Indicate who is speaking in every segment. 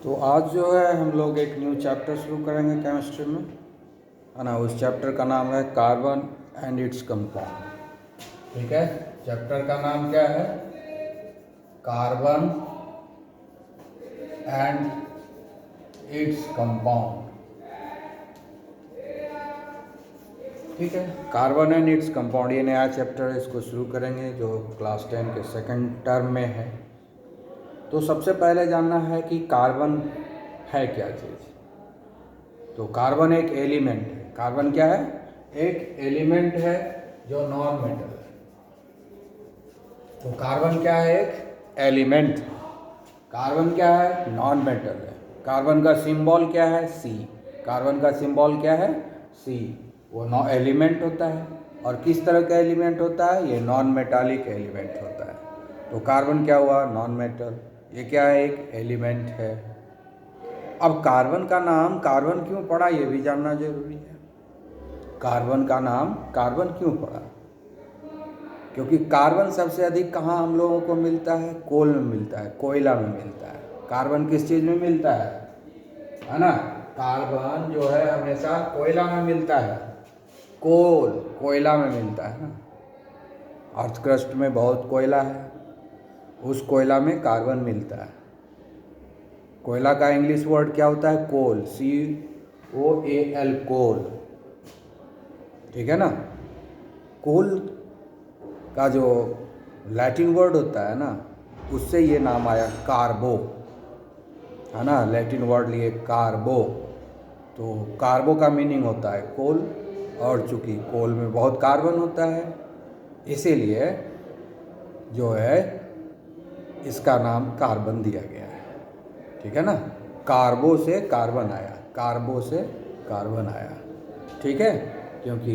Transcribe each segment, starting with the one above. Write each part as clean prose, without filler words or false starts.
Speaker 1: तो आज जो है हम लोग एक न्यू चैप्टर शुरू करेंगे केमिस्ट्री में, है ना। उस चैप्टर का नाम है कार्बन एंड इट्स कंपाउंड। ठीक है, चैप्टर का नाम क्या है? Carbon and its compound. ठीक है, कार्बन एंड इट्स कंपाउंड, ये नया चैप्टर है, इसको शुरू करेंगे जो क्लास 10 के सेकंड टर्म में है। तो सबसे पहले जानना है कि कार्बन है क्या चीज़। तो कार्बन एक एलिमेंट है। कार्बन क्या है? एक एलिमेंट है जो नॉन मेटल है। तो कार्बन क्या है? एक एलिमेंट। कार्बन क्या है? नॉन मेटल है। कार्बन का सिंबल क्या है? सी। कार्बन का सिंबल क्या है? सी। वो नॉन एलिमेंट होता है। और किस तरह का एलिमेंट होता है? ये नॉन मेटालिक एलिमेंट होता है। तो कार्बन क्या हुआ? Non metal. ये क्या है? एक एलिमेंट है। अब कार्बन का नाम कार्बन क्यों पड़ा, ये भी जानना जरूरी है। कार्बन का नाम कार्बन क्यों पड़ा? क्योंकि कार्बन सबसे अधिक कहाँ हम लोगों को मिलता है? कोल में मिलता है, कोयला में मिलता है। कार्बन किस चीज़ में मिलता है ना? कार्बन जो है हमेशा कोयला में मिलता है। कोयला में मिलता है ना। अर्थ क्रस्ट में बहुत कोयला है, उस कोयला में कार्बन मिलता है। कोयला का इंग्लिश वर्ड क्या होता है? कोल, COAL, कोल। ठीक है ना। कोल का जो लैटिन वर्ड होता है ना, उससे ये नाम आया कार्बो, है ना। लैटिन वर्ड लिए कार्बो। तो कार्बो का मीनिंग होता है कोल, और चूंकि कोल में बहुत कार्बन होता है, इसीलिए जो है इसका नाम कार्बन दिया गया है। ठीक है ना। कार्बो से कार्बन आया, कार्बो से कार्बन आया। ठीक है, क्योंकि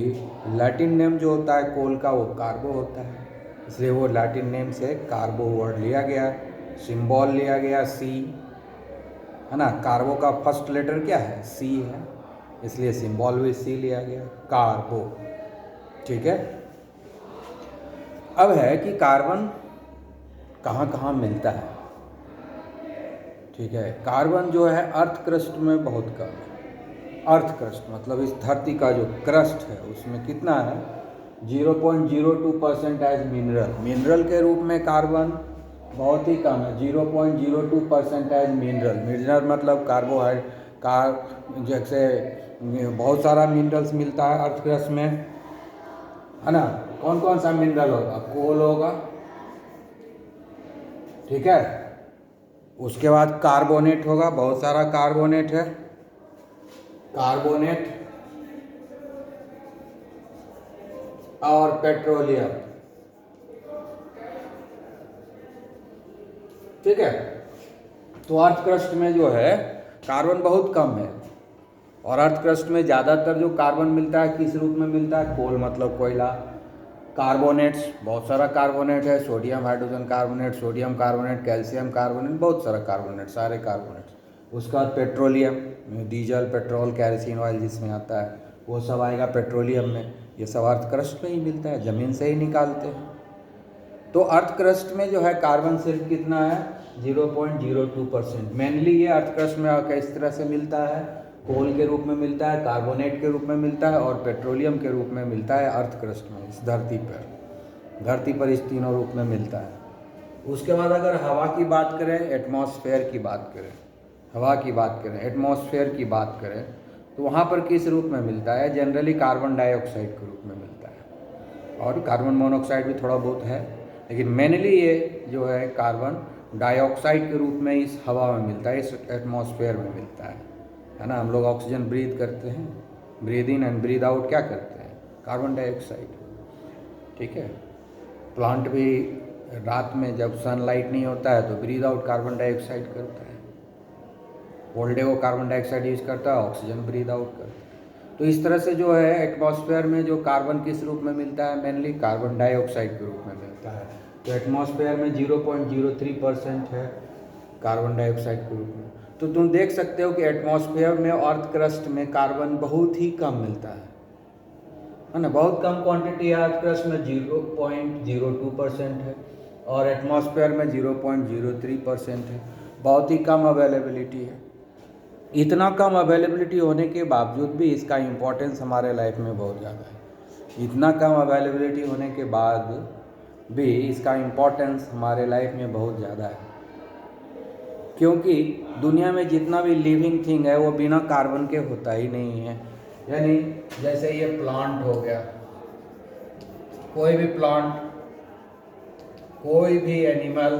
Speaker 1: लैटिन नेम जो होता है कोल का वो कार्बो होता है, इसलिए वो लैटिन नेम से कार्बो वर्ड लिया गया। सिंबल लिया गया सी, है ना। कार्बो का फर्स्ट लेटर क्या है? सी है, इसलिए सिंबल भी सी लिया गया, कार्बो। ठीक है। अब है कि कार्बन कहाँ कहाँ मिलता है। ठीक है, कार्बन जो है अर्थ क्रस्ट में बहुत कम है। अर्थ क्रस्ट मतलब इस धरती का जो क्रस्ट है उसमें कितना है? 0.02% एज मिनरल। मिनरल के रूप में कार्बन बहुत ही कम है, 0.02% एज मिनरल। मिनरल मतलब कार्बोहाइड्रेट जैसे बहुत सारा मिनरल्स मिलता है अर्थ क्रस्ट में, है ना। कौन कौन सा मिनरल होगा? कोल होगा, ठीक है। उसके बाद कार्बोनेट होगा, बहुत सारा कार्बोनेट है, कार्बोनेट और पेट्रोलियम। ठीक है। तो अर्थ क्रस्ट में जो है कार्बन बहुत कम है, और अर्थ क्रस्ट में ज़्यादातर जो कार्बन मिलता है किस रूप में मिलता है? कोल मतलब कोयला। कार्बोनेट्स, बहुत सारा कार्बोनेट है, sodium hydrogen carbonate, sodium carbonate, calcium carbonate, बहुत सारा कार्बोनेट, सारे कार्बोनेट्स। उसका बाद petroleum, diesel, petrol, kerosene oil जिसमें आता है वो सब आएगा पेट्रोलियम में। ये सब अर्थ क्रस्ट में ही मिलता है, ज़मीन से ही निकालते हैं। तो अर्थ क्रस्ट में जो है कार्बन सिर्फ कितना है? 0.02%। मेनली ये अर्थ क्रस्ट में किस तरह से मिलता है? कोल के रूप में मिलता है, कार्बोनेट के रूप में मिलता है, और पेट्रोलियम के रूप में मिलता है अर्थ क्रस्ट में। इस धरती पर इस तीनों रूप में मिलता है। उसके बाद अगर हवा की बात करें, एटमॉस्फेयर की बात करें, हवा की बात करें, एटमॉस्फेयर की बात करें, तो वहाँ पर किस रूप में मिलता है? जनरली कार्बन डाइऑक्साइड के रूप में मिलता है, और कार्बन मोनोऑक्साइड भी थोड़ा बहुत है, लेकिन मेनली ये जो है कार्बन डाइऑक्साइड के रूप में इस हवा में मिलता है, इस एटमॉस्फेयर में मिलता है ना। हम लोग ऑक्सीजन ब्रीथ करते हैं, breathe in and breathe out क्या करते हैं? Carbon dioxide. ठीक है। प्लांट भी रात में जब सनलाइट नहीं होता है तो ब्रीद आउट कार्बन डाइऑक्साइड करता है, होल डे वो कार्बन डाइऑक्साइड यूज करता है, ऑक्सीजन ब्रीद आउट करता है। तो इस तरह से जो है एटमॉस्फेयर में जो कार्बन किस रूप में मिलता है? मेनली कार्बन डाइऑक्साइड के रूप में मिलता है। तो एटमॉस्फेयर में 0.03% है कार्बन डाइऑक्साइड के रूप में। तो तुम देख सकते हो कि एटमॉस्फेयर में, अर्थ क्रस्ट में कार्बन बहुत ही कम मिलता है ना। बहुत कम क्वांटिटी है अर्थ क्रस्ट में, 0.02% है, और एटमॉस्फेयर में 0.03% है। बहुत ही कम अवेलेबिलिटी है। इतना कम अवेलेबिलिटी होने के बावजूद भी इसका इम्पोर्टेंस हमारे लाइफ में बहुत ज़्यादा है। इतना कम अवेलेबिलिटी होने के बाद भी इसका इम्पोर्टेंस हमारे लाइफ में बहुत ज़्यादा है, क्योंकि दुनिया में जितना भी लिविंग थिंग है वो बिना कार्बन के होता ही नहीं है। यानी जैसे ये प्लांट हो गया, कोई भी प्लांट, कोई भी एनिमल,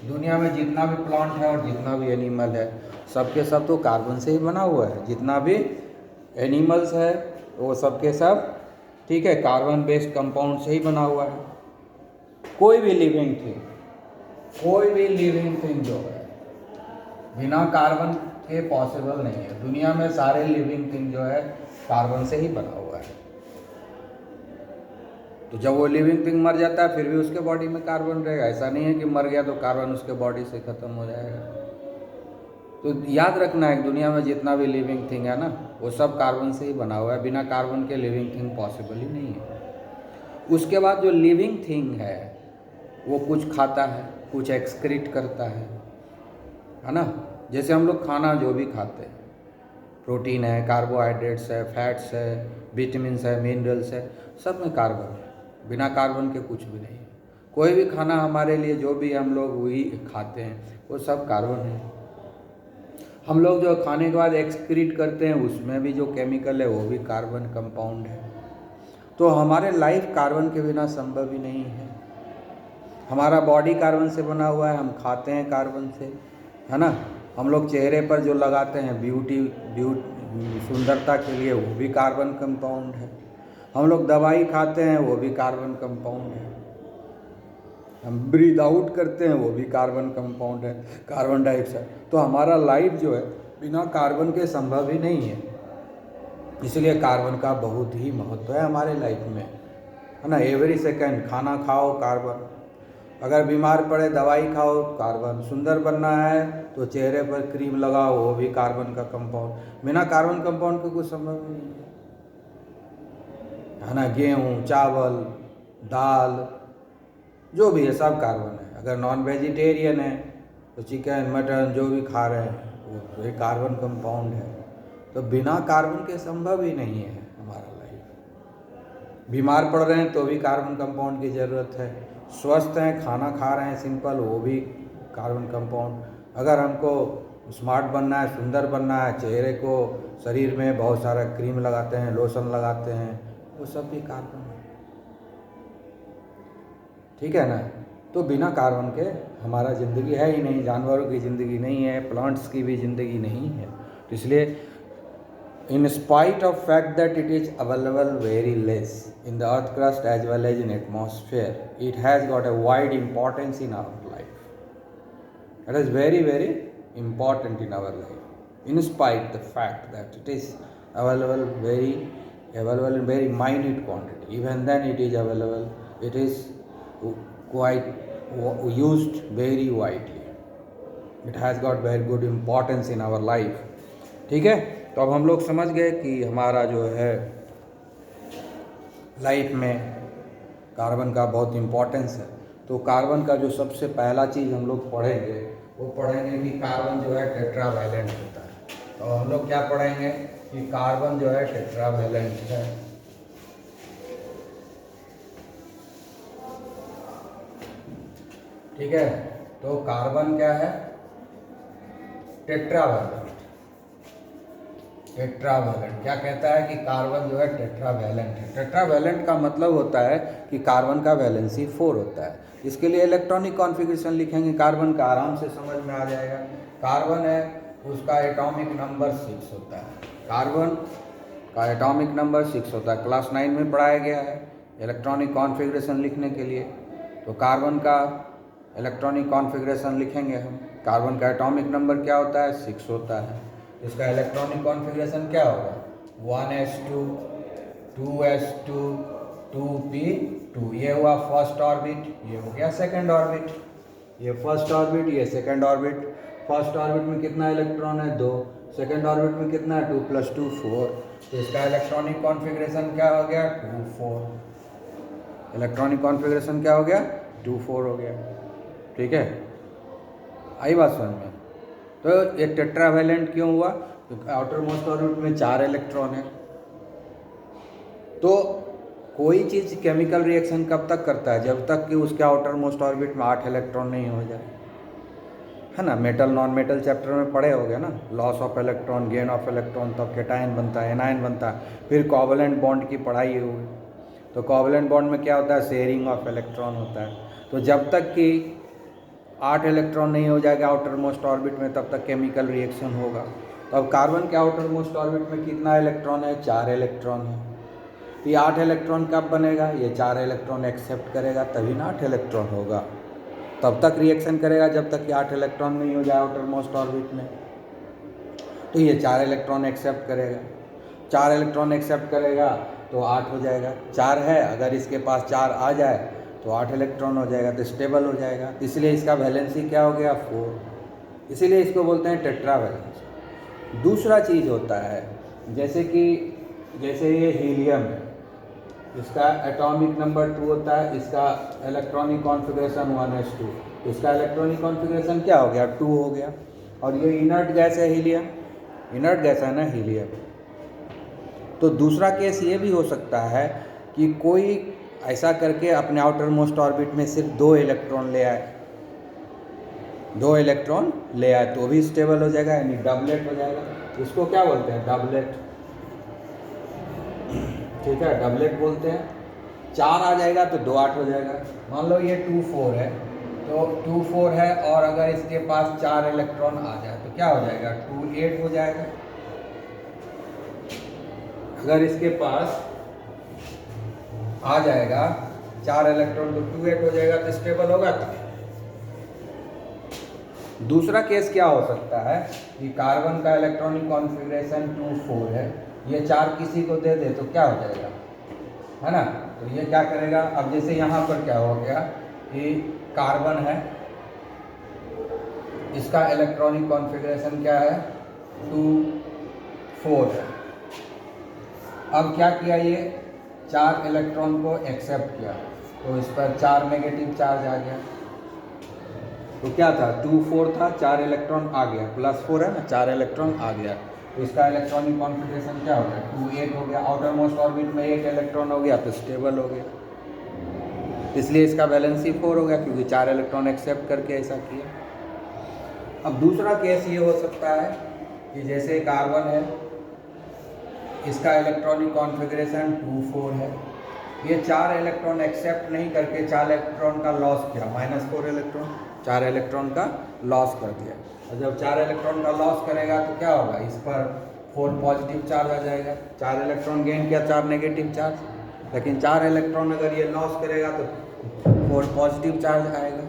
Speaker 1: दुनिया में जितना भी प्लांट है और जितना भी एनिमल है सब के सब तो कार्बन से ही बना हुआ है। जितना भी एनिमल्स है वो सब के सब, ठीक है, कार्बन बेस्ड कंपाउंड से ही बना हुआ है। कोई भी लिविंग थिंग, कोई भी लिविंग थिंग जो है बिना कार्बन के पॉसिबल नहीं है। दुनिया में सारे लिविंग थिंग जो है कार्बन से ही बना हुआ है। तो जब वो लिविंग थिंग मर जाता है फिर भी उसके बॉडी में कार्बन रहेगा। ऐसा नहीं है कि मर गया तो कार्बन उसके बॉडी से ख़त्म हो जाएगा। तो याद रखना है, दुनिया में जितना भी लिविंग थिंग है ना वो सब कार्बन से ही बना हुआ है। बिना कार्बन के लिविंग थिंग पॉसिबल ही नहीं है। उसके बाद जो लिविंग थिंग है वो कुछ खाता है, कुछ एक्सक्रीट करता है ना। जैसे हम लोग खाना जो भी खाते हैं, प्रोटीन है, कार्बोहाइड्रेट्स है, फैट्स है, विटामिन्स है, मिनरल्स है, सब में कार्बन है। बिना कार्बन के कुछ भी नहीं है। कोई भी खाना हमारे लिए जो भी हम लोग वही खाते हैं वो सब कार्बन है। हम लोग जो खाने के बाद एक्सक्रीट करते हैं उसमें भी जो केमिकल है वो भी कार्बन कंपाउंड है। तो हमारे लाइफ कार्बन के बिना संभव ही नहीं है। हमारा बॉडी कार्बन से बना हुआ है, हम खाते हैं कार्बन से, है ना। हम लोग चेहरे पर जो लगाते हैं ब्यूटी सुंदरता के लिए वो भी कार्बन कंपाउंड है। हम लोग दवाई खाते हैं वो भी कार्बन कंपाउंड है। हम ब्रीद आउट करते हैं वो भी कार्बन कंपाउंड है, कार्बन डाइऑक्साइड। तो हमारा लाइफ जो है बिना कार्बन के संभव ही नहीं है। इसलिए कार्बन का बहुत ही महत्व है हमारे लाइफ में, है ना। एवरी सेकेंड खाना खाओ कार्बन, अगर बीमार पड़े दवाई खाओ कार्बन, सुंदर बनना है तो चेहरे पर क्रीम लगाओ वो भी कार्बन का कंपाउंड। बिना कार्बन कंपाउंड के कुछ संभव नहीं है ना। गेहूँ, चावल, दाल जो भी है सब कार्बन है। अगर नॉन वेजिटेरियन है तो चिकन, मटन जो भी खा रहे हैं वो कार्बन कंपाउंड है। तो बिना कार्बन के संभव ही नहीं है हमारा लाइफ। बीमार पड़ रहे हैं तो भी कार्बन कंपाउंड की ज़रूरत है। स्वस्थ हैं, खाना खा रहे हैं सिंपल, वो भी कार्बन कंपाउंड। अगर हमको स्मार्ट बनना है, सुंदर बनना है, चेहरे को, शरीर में बहुत सारा क्रीम लगाते हैं, लोशन लगाते हैं, वो सब भी कार्बन है, ठीक है ना। तो बिना कार्बन के हमारा ज़िंदगी है ही नहीं, जानवरों की ज़िंदगी नहीं है, प्लांट्स की भी ज़िंदगी नहीं है। तो इसलिए in spite of fact that it is available very less in the earth crust as well as in atmosphere, it has got a wide importance in our life. It is very very important in our life in spite the fact that it is available in very minute quantity. Even then it is available, it is quite used very widely. It has got very good importance in our life, ठीक है। तो अब हम लोग समझ गए कि हमारा जो है लाइफ में कार्बन का बहुत इम्पोर्टेंस है। तो कार्बन का जो सबसे पहला चीज़ हम लोग पढ़ेंगे वो पढ़ेंगे कि कार्बन जो है टेट्रावैलेंट होता है। तो हम लोग क्या पढ़ेंगे कि कार्बन जो है टेट्रावैलेंट है। ठीक है, तो कार्बन क्या है, टेट्रावैलेंट। टेट्रावैलेंट क्या कहता है कि कार्बन जो है टेट्रावैलेंट है। टेट्रावैलेंट का मतलब होता है कि कार्बन का वैलेंसी 4 होता है। इसके लिए इलेक्ट्रॉनिक कॉन्फ़िगरेशन लिखेंगे कार्बन का, आराम से समझ में आ जाएगा। कार्बन है उसका एटॉमिक नंबर 6 होता है। कार्बन का एटॉमिक नंबर 6 होता है, क्लास 9 में पढ़ाया गया है इलेक्ट्रॉनिक कॉन्फ़िगरेशन लिखने के लिए। तो कार्बन का इलेक्ट्रॉनिक कॉन्फ़िगरेशन लिखेंगे हम। कार्बन का एटॉमिक नंबर क्या होता है, 6 होता है। इसका इलेक्ट्रॉनिक कॉन्फ़िगरेशन क्या होगा, 1s2 2s2 2p2। ये हुआ फर्स्ट ऑर्बिट, ये हो गया सेकंड ऑर्बिट। ये फर्स्ट ऑर्बिट, ये सेकंड ऑर्बिट। फर्स्ट ऑर्बिट में कितना इलेक्ट्रॉन है, 2। सेकंड ऑर्बिट में कितना है, 2 + 2 4। तो इसका इलेक्ट्रॉनिक कॉन्फ़िगरेशन क्या हो गया, 2 4। इलेक्ट्रॉनिक कॉन्फ़िगरेशन क्या हो गया, 2 4 हो गया। ठीक है, आई बात समझ में। तो ये टेट्रावैलेंट क्यों हुआ? क्योंकि आउटर मोस्ट ऑर्बिट में 4 इलेक्ट्रॉन है। तो कोई चीज़ केमिकल रिएक्शन कब तक करता है? जब तक कि उसके आउटर मोस्ट ऑर्बिट में 8 इलेक्ट्रॉन नहीं हो जाए, है ना। मेटल नॉन मेटल चैप्टर में पढ़े होगे ना, loss of electron, gain of electron, तब केटायन बनता है, एनायन बनता है। फिर कोवलेंट बॉन्ड की पढ़ाई होगी, तो कोवलेंट बॉन्ड में क्या होता है? शेयरिंग ऑफ इलेक्ट्रॉन होता है। तो जब तक कि 8 इलेक्ट्रॉन नहीं हो जाएगा आउटर मोस्ट ऑर्बिट में, तब तक केमिकल रिएक्शन होगा। तो अब कार्बन के आउटर मोस्ट ऑर्बिट में कितना इलेक्ट्रॉन है? 4 इलेक्ट्रॉन है। तो ये 8 इलेक्ट्रॉन कब बनेगा? ये 4 इलेक्ट्रॉन एक्सेप्ट करेगा तभी ना 8 इलेक्ट्रॉन होगा। तब तक रिएक्शन करेगा जब तक कि 8 इलेक्ट्रॉन नहीं हो जाए आउटर मोस्ट ऑर्बिट में। तो ये 4 इलेक्ट्रॉन एक्सेप्ट करेगा, 4 इलेक्ट्रॉन एक्सेप्ट करेगा तो 8 हो जाएगा। 4 है, अगर इसके पास 4 आ जाए तो 8 इलेक्ट्रॉन हो जाएगा, तो स्टेबल हो जाएगा। तो इसलिए इसका वैलेंसी क्या हो गया? 4। इसीलिए इसको बोलते हैं टेट्रावैलेंस। दूसरा चीज़ होता है, जैसे ये हीलियम है, इसका एटॉमिक नंबर 2 होता है, इसका इलेक्ट्रॉनिक कॉन्फ़िगरेशन 1s2। इसका इलेक्ट्रॉनिक कॉन्फ़िगरेशन क्या हो गया? 2 हो गया। और ये इनर्ट गैस है हीलियम, इनर्ट गैस है ना हीलियम। तो दूसरा केस ये भी हो सकता है कि कोई ऐसा करके अपने आउटर मोस्ट ऑर्बिट में सिर्फ 2 इलेक्ट्रॉन ले आए, 2 इलेक्ट्रॉन ले आए तो भी स्टेबल हो जाएगा, यानी डबलेट हो जाएगा। इसको क्या बोलते हैं? डबलेट। ठीक है, डबलेट बोलते हैं। 4 आ जाएगा तो 2 8 हो जाएगा। मान लो ये 2 4 है, तो 2 4 है और अगर इसके पास 4 इलेक्ट्रॉन आ जाए तो क्या हो जाएगा? 2 8 हो जाएगा। अगर इसके पास आ जाएगा 4 इलेक्ट्रॉन तो 2 8 हो जाएगा, तो स्टेबल होगा। दूसरा केस क्या हो सकता है कि कार्बन का इलेक्ट्रॉनिक कॉन्फ़िगरेशन 2 4 है, ये 4 किसी को दे दे तो क्या हो जाएगा, है ना। तो ये क्या करेगा? अब जैसे यहाँ पर क्या हो गया कि कार्बन है, इसका इलेक्ट्रॉनिक कॉन्फ़िगरेशन क्या है? 2 4 है। अब क्या किया? ये 4 इलेक्ट्रॉन को एक्सेप्ट किया, तो इस पर 4 नेगेटिव चार्ज आ गया। तो क्या था? 2 4 था, 4 इलेक्ट्रॉन आ गया, प्लस 4 है ना, 4 इलेक्ट्रॉन आ गया। तो इसका इलेक्ट्रॉनिक कॉन्फ़िगरेशन क्या हो गया? 2 8 हो गया। आउटर मोस्ट ऑर्बिट में 8 इलेक्ट्रॉन हो गया तो स्टेबल हो गया। इसलिए इसका वैलेंसी 4 हो गया, क्योंकि 4 इलेक्ट्रॉन एक्सेप्ट करके ऐसा किया। अब दूसरा केस ये हो सकता है कि जैसे कार्बन है, इसका इलेक्ट्रॉनिक कॉन्फ़िगरेशन 2 4 है, ये 4 इलेक्ट्रॉन एक्सेप्ट नहीं करके 4 इलेक्ट्रॉन का लॉस किया, -4 इलेक्ट्रॉन, 4 इलेक्ट्रॉन का लॉस कर दिया। और जब 4 इलेक्ट्रॉन का लॉस करेगा तो क्या होगा? इस पर 4 पॉजिटिव चार्ज आ जाएगा। 4 इलेक्ट्रॉन गेन किया, 4 नेगेटिव चार्ज। लेकिन 4 इलेक्ट्रॉन अगर ये लॉस करेगा तो 4 पॉजिटिव चार्ज आएगा।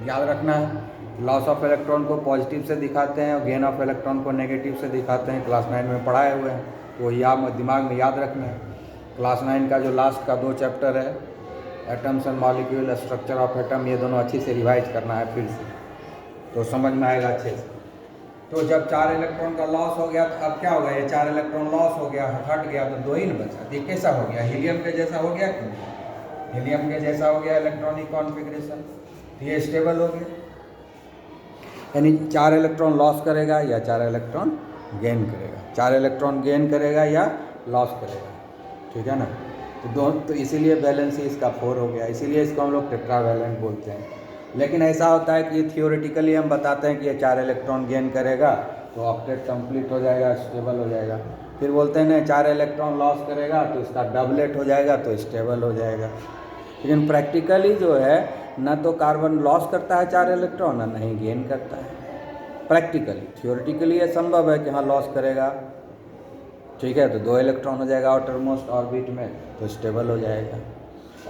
Speaker 1: याद रखना है, लॉस ऑफ इलेक्ट्रॉन को पॉजिटिव से दिखाते हैं और गेन ऑफ इलेक्ट्रॉन को नेगेटिव से दिखाते हैं। क्लास 9 में पढ़ाए हुए हैं, तो दिमाग में याद रखना है। क्लास 9 का जो लास्ट का 2 चैप्टर है, atoms and molecule, structure of atom, ये दोनों अच्छी से रिवाइज करना है फिर से, तो समझ में आएगा अच्छे से। तो जब 4 इलेक्ट्रॉन का लॉस हो गया तो अब क्या होगा? ये 4 इलेक्ट्रॉन लॉस हो गया, हट गया, तो 2 ही न बचा। ये कैसा हो गया? हीलियम के जैसा हो गया। क्यों? हीलियम के जैसा हो गया इलेक्ट्रॉनिक कॉन्फ़िगरेशन, तो ये स्टेबल हो गया। यानी 4 इलेक्ट्रॉन लॉस करेगा या 4 इलेक्ट्रॉन गेन करेगा, 4 इलेक्ट्रॉन गेन करेगा या लॉस करेगा। ठीक है ना। तो इसीलिए वैलेंसी इसका 4 हो गया, इसीलिए इसको हम लोग टेट्रावैलेंट बोलते हैं। लेकिन ऐसा होता है कि ये थियोरेटिकली हम बताते हैं कि ये 4 इलेक्ट्रॉन गेन करेगा तो ऑक्टेट कंप्लीट हो जाएगा, स्टेबल हो जाएगा। फिर बोलते हैं नहीं, 4 इलेक्ट्रॉन लॉस करेगा तो इसका डबलेट हो जाएगा तो स्टेबल हो जाएगा। लेकिन प्रैक्टिकली जो है, ना तो कार्बन लॉस करता है 4 इलेक्ट्रॉन, ना नहीं गेन करता है प्रैक्टिकली। थियोरेटिकली ये संभव है कि हाँ लॉस करेगा, ठीक है, तो 2 इलेक्ट्रॉन हो जाएगा आउटर मोस्ट ऑर्बिट में तो स्टेबल हो जाएगा।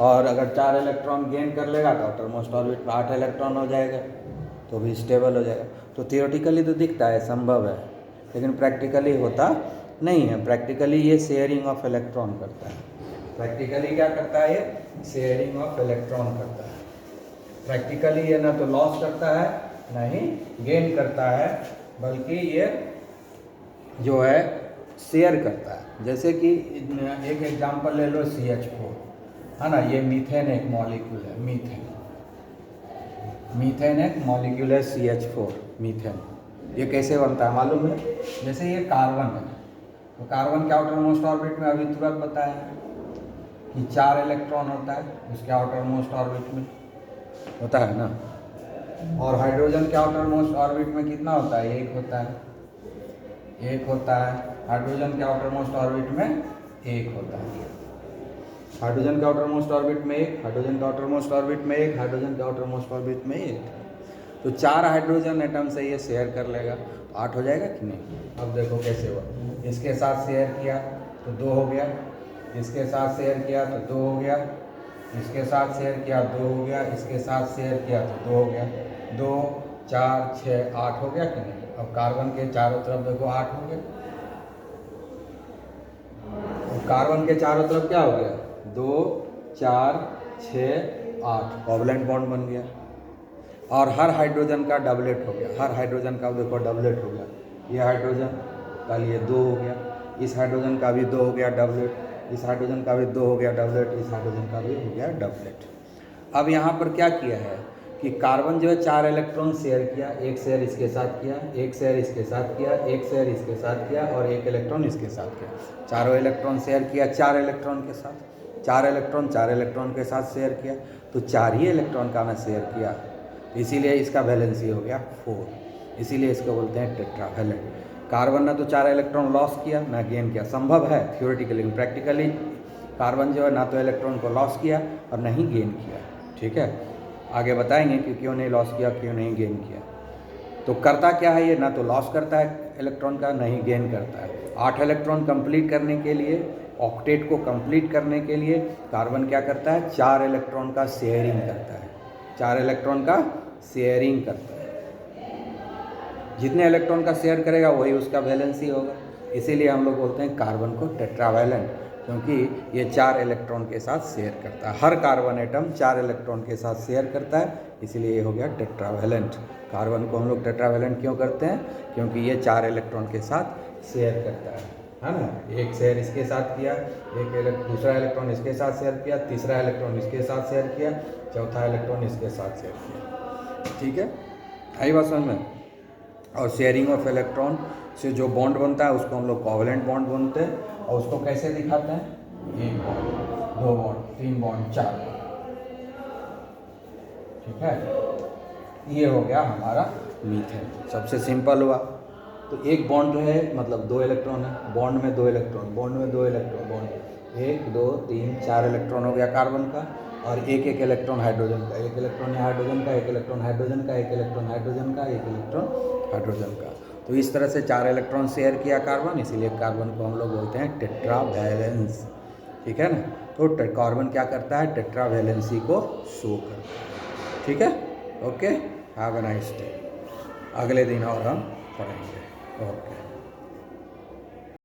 Speaker 1: और अगर 4 इलेक्ट्रॉन गेन कर लेगा तो आउटर मोस्ट ऑर्बिट में 8 इलेक्ट्रॉन हो जाएगा तो भी स्टेबल हो जाएगा। तो थियोरेटिकली तो दिखता है संभव है, लेकिन प्रैक्टिकली होता नहीं है। प्रैक्टिकली ये शेयरिंग ऑफ इलेक्ट्रॉन करता है। प्रैक्टिकली क्या करता है? ये शेयरिंग ऑफ इलेक्ट्रॉन करता है। प्रैक्टिकली ये ना तो लॉस करता है ना ही गेन करता है, बल्कि ये जो है शेयर करता है। जैसे कि एक एग्जांपल ले लो, CH4, है ना। ये मीथेन एक मॉलिक्यूल है, मीथेन एक मॉलिक्यूल है, CH4 मीथेन। ये कैसे बनता है मालूम है? जैसे ये कार्बन है, तो कार्बन के आउटर मोस्ट ऑर्बिट में अभी तुरंत बताया कि 4 इलेक्ट्रॉन होता है इसके आउटर मोस्ट ऑर्बिट में, होता है ना। और हाइड्रोजन के आउटर मोस्ट ऑर्बिट में कितना होता है? 1 होता है, 1 होता है। हाइड्रोजन के आउटर मोस्ट ऑर्बिट में 1 होता है। हाइड्रोजन के आउटर मोस्ट ऑर्बिट में 1, हाइड्रोजन के आउटर मोस्ट ऑर्बिट में 1, हाइड्रोजन के आउटर मोस्ट ऑर्बिट में 1। तो 4 हाइड्रोजन एटम से ये शेयर कर लेगा तो 8 हो जाएगा कि नहीं? अब देखो कैसे हुआ, इसके साथ शेयर किया तो 2 हो गया, इसके साथ शेयर किया तो 2 हो गया, इसके साथ शेयर किया 2 हो गया, इसके साथ शेयर किया तो 2 हो गया। 2 4 6 8 हो गया कि नहीं? अब कार्बन के चारों तरफ देखो 8 हो गया। अब कार्बन के चारों तरफ क्या हो गया? 2 4 6 8 कोवलेंट बॉन्ड बन गया। और हर हाइड्रोजन का डबलेट हो गया, हर हाइड्रोजन का देखो डबलेट हो गया। ये हाइड्रोजन का लिए 2 हो गया, इस हाइड्रोजन का भी 2 हो गया डबलेट, इस हाइड्रोजन का भी 2 हो गया डबलेट, इस हाइड्रोजन का भी हो गया डबलेट। अब यहाँ पर क्या किया है कि कार्बन जो है 4 इलेक्ट्रॉन शेयर किया, एक शेयर इसके साथ किया, एक शेयर इसके साथ किया, एक शेयर इसके साथ किया और एक इलेक्ट्रॉन इसके साथ किया। चारों इलेक्ट्रॉन शेयर किया 4 इलेक्ट्रॉन के साथ, 4 इलेक्ट्रॉन 4 इलेक्ट्रॉन के साथ शेयर किया, तो 4 ही इलेक्ट्रॉन का ना शेयर किया, इसीलिए इसका वैलेंसी हो गया 4, इसीलिए इसको बोलते हैं टेट्रावैलेंट। कार्बन ने तो 4 इलेक्ट्रॉन लॉस किया ना गेन किया, संभव है थ्योरेटिकली, प्रैक्टिकली कार्बन जो है ना तो इलेक्ट्रॉन को लॉस किया और ना ही गेन किया। ठीक है, आगे बताएंगे कि क्यों नहीं लॉस किया, क्यों नहीं गेन किया। तो करता क्या है ये? ना तो लॉस करता है इलेक्ट्रॉन का, ना ही गेन करता है। 8 इलेक्ट्रॉन कंप्लीट करने के लिए, ऑक्टेट को कंप्लीट करने के लिए कार्बन क्या करता है? 4 इलेक्ट्रॉन का शेयरिंग करता है, 4 इलेक्ट्रॉन का शेयरिंग करता है। जितने इलेक्ट्रॉन का शेयर करेगा वही उसका वैलेंसी होगा, इसीलिए हम लोग बोलते हैं कार्बन को टेट्रावैलेंट, क्योंकि ये 4 इलेक्ट्रॉन के साथ शेयर करता है। हर कार्बन एटम 4 इलेक्ट्रॉन के साथ शेयर करता है, इसीलिए ये हो गया टेट्रावैलेंट। कार्बन को हम लोग टेट्रावैलेंट क्यों करते हैं? क्योंकि ये 4 इलेक्ट्रॉन के साथ शेयर करता है ना। एक शेयर इसके साथ किया, दूसरा इलेक्ट्रॉन इसके साथ शेयर किया, तीसरा इलेक्ट्रॉन इसके साथ शेयर किया, चौथा इलेक्ट्रॉन इसके साथ शेयर किया। ठीक है, आई बात समझ में? और शेयरिंग ऑफ इलेक्ट्रॉन से जो बॉन्ड बनता है उसको हम लोग कोवलेंट बॉन्ड बोलते हैं। और उसको कैसे दिखाते हैं? 1 बॉन्ड, 2 बॉन्ड, 3 बॉन्ड, 4 बॉन्ड। ठीक है, ये हो गया हमारा मीथेन, सबसे सिंपल हुआ। तो एक बॉन्ड जो है मतलब 2 इलेक्ट्रॉन है, बॉन्ड में 2 इलेक्ट्रॉन, बॉन्ड में 2 इलेक्ट्रॉन, बॉन्ड 1 2 3 4 इलेक्ट्रॉन हो गया कार्बन का, और एक एक इलेक्ट्रॉन हाइड्रोजन का, एक इलेक्ट्रॉन हाइड्रोजन का, एक इलेक्ट्रॉन हाइड्रोजन का, एक इलेक्ट्रॉन हाइड्रोजन का, एक इलेक्ट्रॉन हाइड्रोजन का। तो इस तरह से 4 इलेक्ट्रॉन शेयर किया कार्बन, इसीलिए कार्बन को हम लोग बोलते हैं टेट्रावैलेंस। ठीक है ना, तो कार्बन क्या करता है? टेट्रावैलेंसी को शो करता है। ठीक है, okay, have a nice day. अगले दिन और हम पढ़ेंगे। ओके।